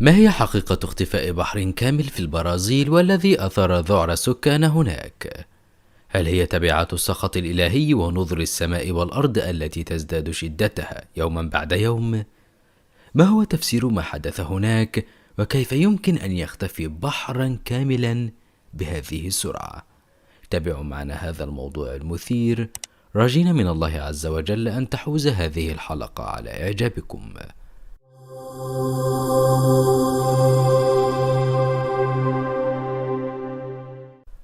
ما هي حقيقة اختفاء بحر كامل في البرازيل والذي أثار ذعر السكان هناك؟ هل هي تبعات السخط الإلهي ونظر السماء والأرض التي تزداد شدتها يوما بعد يوم؟ ما هو تفسير ما حدث هناك؟ وكيف يمكن أن يختفي بحرا كاملا بهذه السرعة؟ تابعوا معنا هذا الموضوع المثير، راجين من الله عز وجل أن تحوز هذه الحلقة على إعجابكم.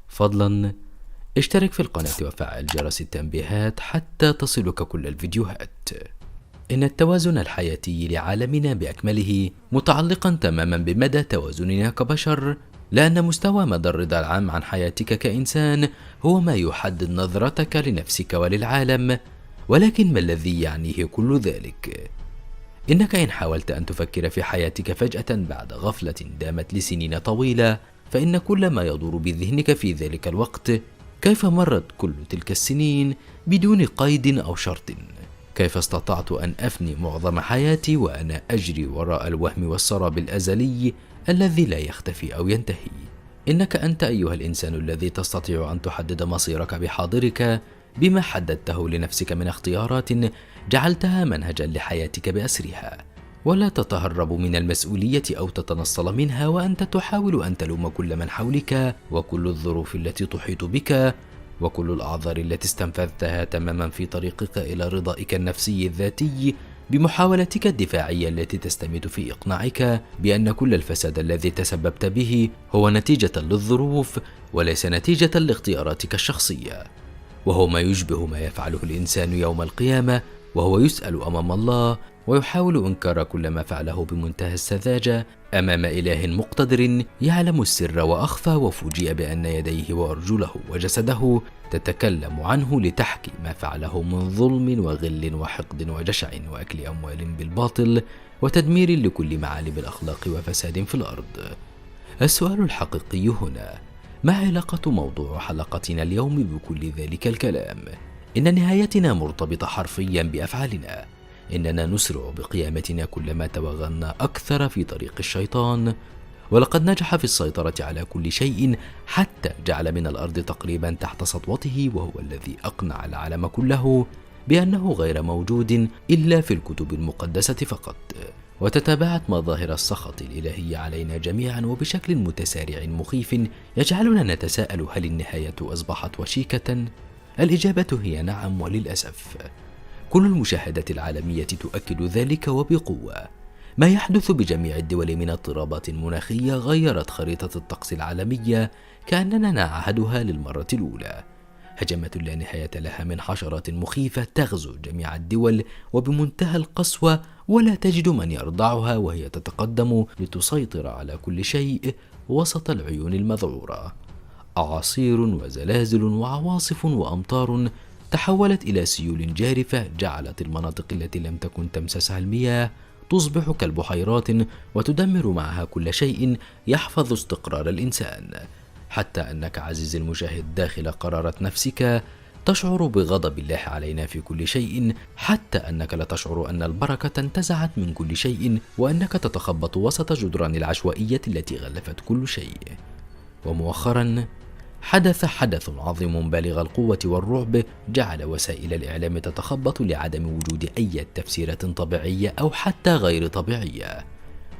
فضلا اشترك في القناة وفعل جرس التنبيهات حتى تصلك كل الفيديوهات. إن التوازن الحياتي لعالمنا بأكمله متعلقا تماما بمدى توازننا كبشر، لأن مستوى مدى الرضا العام عن حياتك كإنسان هو ما يحدد نظرتك لنفسك وللعالم. ولكن ما الذي يعنيه كل ذلك؟ إنك إن حاولت أن تفكر في حياتك فجأة بعد غفلة دامت لسنين طويلة، فإن كل ما يدور بذهنك في ذلك الوقت كيف مرت كل تلك السنين بدون قيد أو شرط؟ كيف استطعت أن أفني معظم حياتي وأنا أجري وراء الوهم والسراب الأزلي الذي لا يختفي أو ينتهي؟ إنك أنت أيها الإنسان الذي تستطيع أن تحدد مصيرك بحاضرك بما حددته لنفسك من اختيارات جعلتها منهجا لحياتك بأسرها، ولا تتهرب من المسؤولية أو تتنصل منها وأنت تحاول أن تلوم كل من حولك وكل الظروف التي تحيط بك وكل الأعذار التي استنفذتها تماما في طريقك إلى رضائك النفسي الذاتي بمحاولتك الدفاعية التي تستمد في إقناعك بأن كل الفساد الذي تسببت به هو نتيجة للظروف وليس نتيجة لاختياراتك الشخصية، وهو ما يشبه ما يفعله الإنسان يوم القيامة وهو يسأل أمام الله ويحاول إنكار كل ما فعله بمنتهى السذاجة أمام إله مقتدر يعلم السر وأخفى، وفوجئ بأن يديه وأرجله وجسده تتكلم عنه لتحكي ما فعله من ظلم وغل وحقد وجشع وأكل أموال بالباطل وتدمير لكل معالم الأخلاق وفساد في الأرض. السؤال الحقيقي هنا: ما علاقة موضوع حلقتنا اليوم بكل ذلك الكلام؟ إن نهايتنا مرتبطة حرفيا بأفعالنا. إننا نسرع بقيامتنا كلما توغلنا أكثر في طريق الشيطان، ولقد نجح في السيطرة على كل شيء حتى جعل من الأرض تقريبا تحت سطوته، وهو الذي أقنع العالم كله بأنه غير موجود إلا في الكتب المقدسة فقط. وتتابعت مظاهر السخط الإلهي علينا جميعا وبشكل متسارع مخيف يجعلنا نتساءل: هل النهاية أصبحت وشيكة؟ الإجابة هي نعم، وللأسف كل المشاهدات العالمية تؤكد ذلك وبقوة. ما يحدث بجميع الدول من اضطرابات مناخية غيرت خريطة الطقس العالمية كأننا نعهدها للمرة الأولى. هجمة لا نهاية لها من حشرات مخيفة تغزو جميع الدول وبمنتهى القسوة، ولا تجد من يرضعها، وهي تتقدم لتسيطر على كل شيء وسط العيون المذعورة. أعاصير وزلازل وعواصف وأمطار تحولت إلى سيول جارفة جعلت المناطق التي لم تكن تمسسها المياه تصبح كالبحيرات وتدمر معها كل شيء يحفظ استقرار الإنسان، حتى أنك عزيزي المشاهد داخل قرارة نفسك تشعر بغضب الله علينا في كل شيء، حتى أنك لا تشعر أن البركة انتزعت من كل شيء وأنك تتخبط وسط جدران العشوائية التي غلفت كل شيء. ومؤخرا حدث عظيم بالغ القوة والرعب جعل وسائل الإعلام تتخبط لعدم وجود أي تفسيرات طبيعية أو حتى غير طبيعية،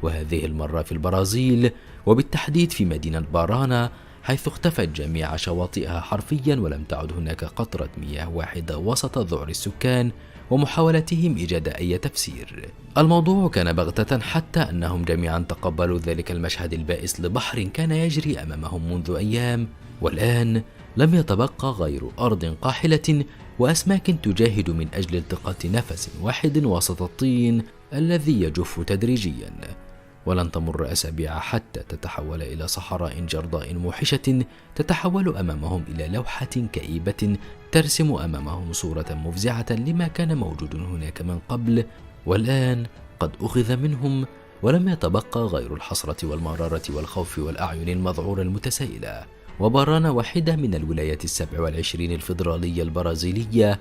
وهذه المرة في البرازيل وبالتحديد في مدينة بارانا، حيث اختفت جميع شواطئها حرفيا ولم تعد هناك قطرة مياه واحدة وسط ذعر السكان ومحاولتهم إيجاد أي تفسير. الموضوع كان بغتة حتى أنهم جميعا تقبلوا ذلك المشهد البائس لبحر كان يجري أمامهم منذ أيام، والآن لم يتبقى غير أرض قاحلة وأسماك تجاهد من أجل التقاط نفس واحد وسط الطين الذي يجف تدريجيا. ولن تمر أسابيع حتى تتحول إلى صحراء جرداء موحشة تتحول أمامهم إلى لوحة كئيبة ترسم أمامهم صورة مفزعة لما كان موجود هناك من قبل، والآن قد أخذ منهم ولم يتبقى غير الحسرة والمرارة والخوف والأعين المذعورة المتسائلة. وبارانا واحدة من الولايات 27 الفيدرالية البرازيلية،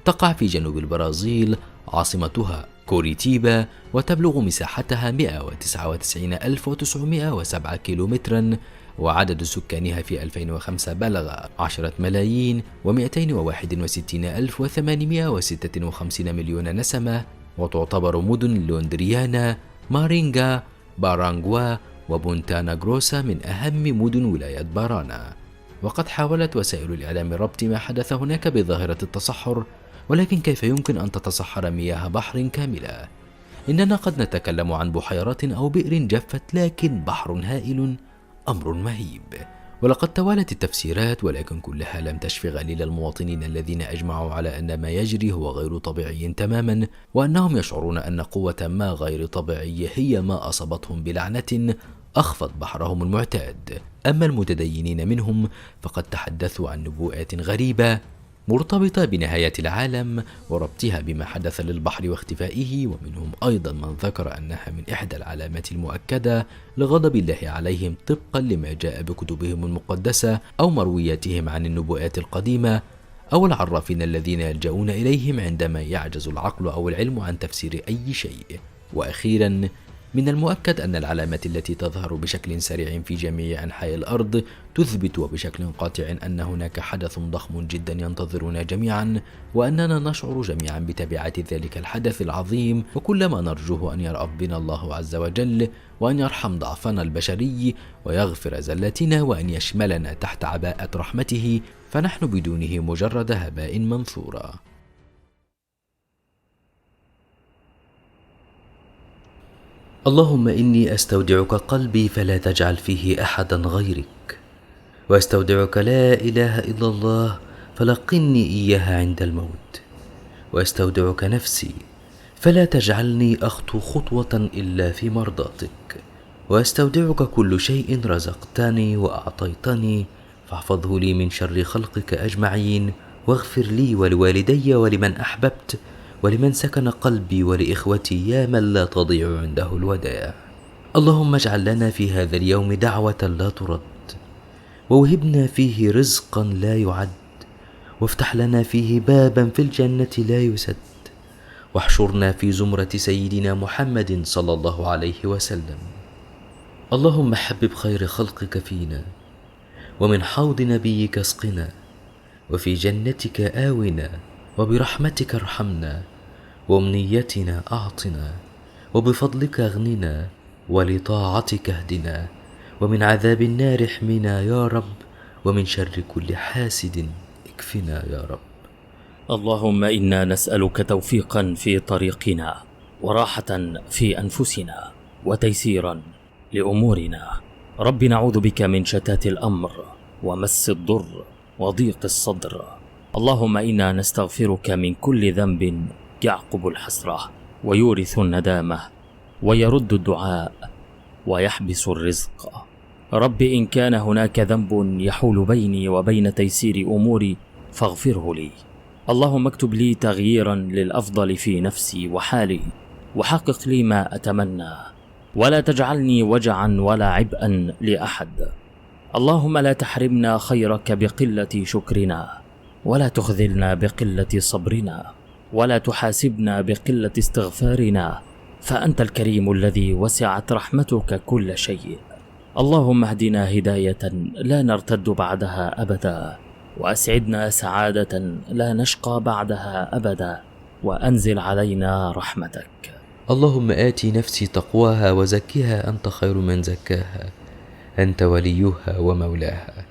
تقع في جنوب البرازيل، عاصمتها كوريتيبا، وتبلغ مساحتها 199,907 كيلومترا، وعدد سكانها في 2005 بلغ 10,261,856 مليون نسمة، وتعتبر مدن لوندريانا، مارينغا، بارانغوا، وبونتانا غروسا من أهم مدن ولاية بارانا. وقد حاولت وسائل الإعلام ربط ما حدث هناك بظاهرة التصحر، ولكن كيف يمكن أن تتصحر مياه بحر كاملة؟ إننا قد نتكلم عن بحيرات أو بئر جفت، لكن بحر هائل أمر مهيب. ولقد توالت التفسيرات، ولكن كلها لم تشف غليل المواطنين الذين أجمعوا على أن ما يجري هو غير طبيعي تماما، وأنهم يشعرون أن قوة ما غير طبيعية هي ما أصابتهم بلعنة أخفت بحرهم المعتاد. أما المتدينين منهم فقد تحدثوا عن نبوءات غريبة مرتبطة بنهاية العالم وربطها بما حدث للبحر واختفائه، ومنهم أيضا من ذكر أنها من إحدى العلامات المؤكدة لغضب الله عليهم طبقا لما جاء بكتبهم المقدسة أو مروياتهم عن النبوءات القديمة، أو العرافين الذين يلجؤون إليهم عندما يعجز العقل أو العلم عن تفسير أي شيء. وأخيرا، من المؤكد أن العلامات التي تظهر بشكل سريع في جميع أنحاء الأرض تثبت وبشكل قاطع أن هناك حدث ضخم جدا ينتظرنا جميعا، وأننا نشعر جميعا بتبعات ذلك الحدث العظيم، وكل ما نرجوه أن يرأف بنا الله عز وجل، وأن يرحم ضعفنا البشري ويغفر زلاتنا، وأن يشملنا تحت عباءة رحمته، فنحن بدونه مجرد هباء منثورا. اللهم إني أستودعك قلبي فلا تجعل فيه أحدا غيرك، وأستودعك لا إله إلا الله فلقني إياها عند الموت، وأستودعك نفسي فلا تجعلني أخطو خطوة إلا في مرضاتك، وأستودعك كل شيء رزقتني وأعطيتني فاحفظه لي من شر خلقك أجمعين، واغفر لي ولوالدي ولمن أحببت ولمن سكن قلبي ولإخوتي يا من لا تضيع عنده الودائع. اللهم اجعل لنا في هذا اليوم دعوة لا ترد، ووهبنا فيه رزقا لا يعد، وافتح لنا فيه بابا في الجنة لا يسد، واحشرنا في زمرة سيدنا محمد صلى الله عليه وسلم. اللهم حبب خير خلقك فينا، ومن حوض نبيك اسقنا، وفي جنتك آونا، وبرحمتك ارحمنا، وأمنيتنا أعطنا، وبفضلك اغننا، ولطاعتك اهدنا، ومن عذاب النار احمنا يا رب، ومن شر كل حاسد اكفنا يا رب. اللهم إنا نسألك توفيقا في طريقنا، وراحة في أنفسنا، وتيسيرا لأمورنا. رب نعوذ بك من شتات الأمر ومس الضر وضيق الصدر. اللهم إنا نستغفرك من كل ذنب يعقب الحسرة ويورث الندامة ويرد الدعاء ويحبس الرزق. رب إن كان هناك ذنب يحول بيني وبين تيسير أموري فاغفره لي. اللهم اكتب لي تغييرا للأفضل في نفسي وحالي، وحقق لي ما أتمنى، ولا تجعلني وجعا ولا عبئا لأحد. اللهم لا تحرمنا خيرك بقلة شكرنا، ولا تخذلنا بقلة صبرنا، ولا تحاسبنا بقلة استغفارنا، فأنت الكريم الذي وسعت رحمتك كل شيء. اللهم اهدنا هداية لا نرتد بعدها أبدا، وأسعدنا سعادة لا نشقى بعدها أبدا، وأنزل علينا رحمتك. اللهم آت نفسي تقواها وزكها أنت خير من زكاها، أنت وليها ومولاها.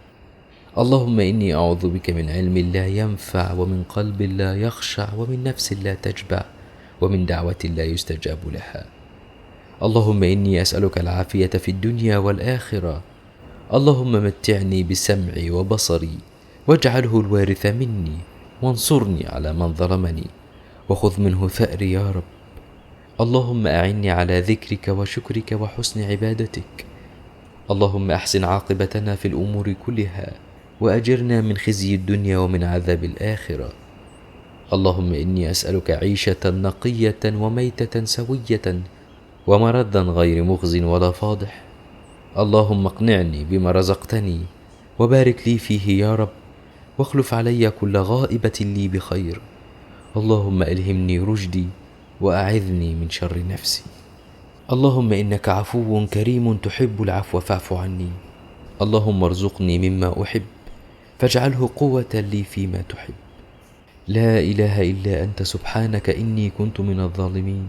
اللهم إني أعوذ بك من علم لا ينفع، ومن قلب لا يخشع، ومن نفس لا تشبع، ومن دعوة لا يستجاب لها. اللهم إني أسألك العافية في الدنيا والآخرة. اللهم متعني بسمعي وبصري، واجعله الوارث مني، وانصرني على من ظلمني، وخذ منه ثأري يا رب. اللهم أعني على ذكرك وشكرك وحسن عبادتك. اللهم أحسن عاقبتنا في الأمور كلها، وأجرنا من خزي الدنيا ومن عذاب الآخرة. اللهم إني أسألك عيشة نقية وميتة سوية، ومردا غير مخز ولا فاضح. اللهم اقنعني بما رزقتني، وبارك لي فيه يا رب، واخلف علي كل غائبة لي بخير. اللهم ألهمني رشدي، وأعذني من شر نفسي. اللهم إنك عفو كريم تحب العفو فاعف عني. اللهم ارزقني مما أحب فاجعله قوة لي فيما تحب. لا إله إلا أنت سبحانك إني كنت من الظالمين.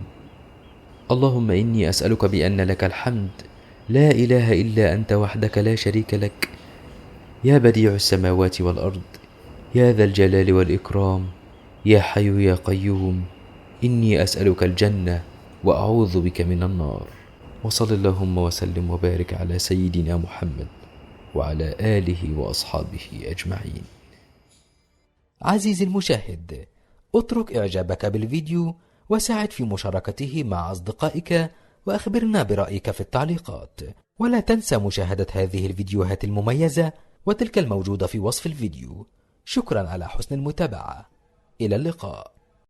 اللهم إني أسألك بأن لك الحمد لا إله إلا أنت وحدك لا شريك لك، يا بديع السماوات والأرض، يا ذا الجلال والإكرام، يا حي يا قيوم. إني أسألك الجنة وأعوذ بك من النار. وصل اللهم وسلم وبارك على سيدنا محمد وعلى آله وأصحابه أجمعين. عزيزي المشاهد، اترك إعجابك بالفيديو وساعد في مشاركته مع أصدقائك، وأخبرنا برأيك في التعليقات. ولا تنسى مشاهدة هذه الفيديوهات المميزة وتلك الموجودة في وصف الفيديو. شكرا على حسن المتابعة. إلى اللقاء.